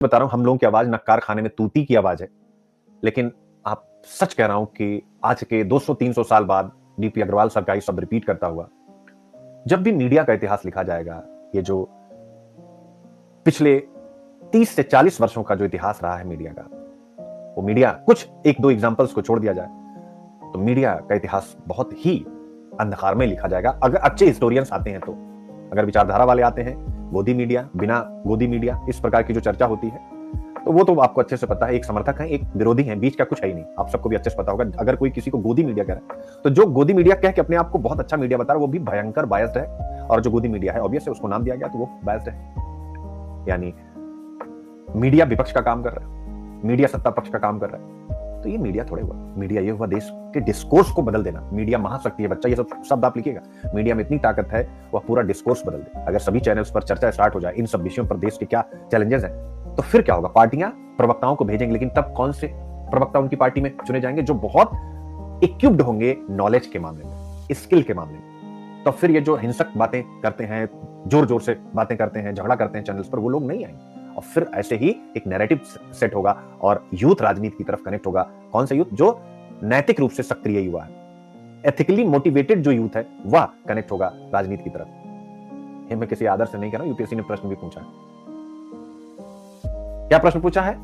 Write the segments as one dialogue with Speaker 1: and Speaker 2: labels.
Speaker 1: बता रहा हूं, हम लोगों की आवाज ना कारखाने में तूती की आवाज है, लेकिन आप सच कह रहा हूं कि आज के 200-300 साल बाद डीपी अग्रवाल साहब का ये शब्द रिपीट करता हुआ, जब भी मीडिया का इतिहास लिखा जाएगा, ये जो पिछले 30 से 40 वर्षों का जो इतिहास रहा है मीडिया का, वो मीडिया कुछ 1-2 एग्जांपल्स को छोड़ दिया जाए, तो मीडिया का इतिहास बहुत ही अंधकार में लिखा जाएगा। अगर अच्छे हिस्टोरियंस आते हैं तो, अगर विचारधारा वाले आते हैं, गोदी मीडिया, बिना गोदी मीडिया, इस प्रकार की जो चर्चा होती है, तो वो तो आपको अच्छे से पता है। एक समर्थक है, एक विरोधी है, बीच का कुछ है ही नहीं। आप सबको भी अच्छे से पता होगा। अगर कोई किसी को गोदी मीडिया कह रहा है, तो जो गोदी मीडिया कह के अपने आप को बहुत अच्छा मीडिया बता रहा है, वो भी भयंकर बायस्ड है। और जो गोदी मीडिया है, ऑब्वियस है, उसको नाम दिया गया तो वो बायस्ड है। यानी मीडिया विपक्ष का काम कर रहा है, मीडिया सत्ता पक्ष का काम कर रहा है। तो ये मीडिया थोड़े हुआ। मीडिया ये हुआ देश के डिस्कोर्स को बदल देना। मीडिया महाशक्ति है बच्चा, ये सब शब्द आप लिखिएगा। मीडिया में इतनी ताकत है, वह पूरा डिस्कोर्स बदल दे। अगर सभी चैनल्स पर चर्चा स्टार्ट हो जाए इन सब विषयों पर, देश के क्या चैलेंजेस हैं, तो फिर क्या होगा? पार्टियां प्रवक्ताओं को भेजेंगे, लेकिन तब कौन से प्रवक्ता उनकी पार्टी में चुने जाएंगे? जो बहुत इक्विप्ड होंगे नॉलेज के मामले में, स्किल के मामले में। तो फिर ये जो हिंसक बातें करते हैं, जोर जोर से बातें करते हैं, झगड़ा करते हैं चैनल्स पर, वो लोग नहीं आएंगे। और फिर ऐसे ही एक नैरेटिव सेट होगा और यूथ राजनीति की तरफ कनेक्ट होगा। कौन सा यूथ? जो नैतिक रूप से सक्रिय युवा है, एथिकली मोटिवेटेड जो यूथ है, वह कनेक्ट होगा राजनीति की तरफ। ये मैं किसी आदर से नहीं कह रहा हूं। यूपीएससी ने प्रश्न भी पूछा है। क्या प्रश्न पूछा है?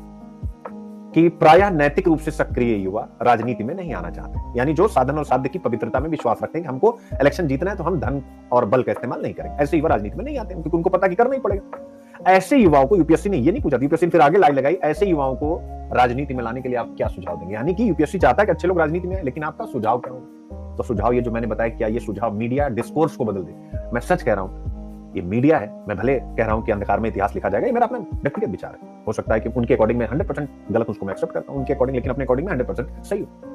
Speaker 1: कि प्रायः नैतिक रूप से सक्रिय युवा राजनीति में नहीं आना चाहते। यानी जो साधन और साध्य की पवित्रता में विश्वास रखते हैं कि हमको इलेक्शन जीतना है, तो हम धन और बल का इस्तेमाल नहीं करेंगे। ऐसे युवा राजनीति में नहीं आते, क्योंकि उनको पता कि करना ही पड़ेगा। ऐसे युवाओं को यूपीएससी ने ये नहीं पूछा, यूपीएससी ने फिर आगे लाइन लगाई, ऐसे युवाओं को राजनीति में लाने के लिए आप क्या सुझाव देंगे? यानी कि यूपीएससी चाहता है कि अच्छे लोग राजनीति में आए, लेकिन आपका सुझाव क्या होगा? तो सुझाव ये जो मैंने बताया, क्या ये सुझाव मीडिया डिस्कोर्स को बदल दे? मैं सच कह रहा हूं, ये मीडिया है। मैं भले कह रहा हूं कि अंधकार में इतिहास लिखा जाएगा, ये मेरा अपना व्यक्तिगत विचार है। हो सकता है कि उनके अकॉर्डिंग में 100% गलत, उसको मैं एक्सेप्ट करता हूं, उनके अकॉर्डिंग, लेकिन अपने अकॉर्डिंग में 100% सही हो।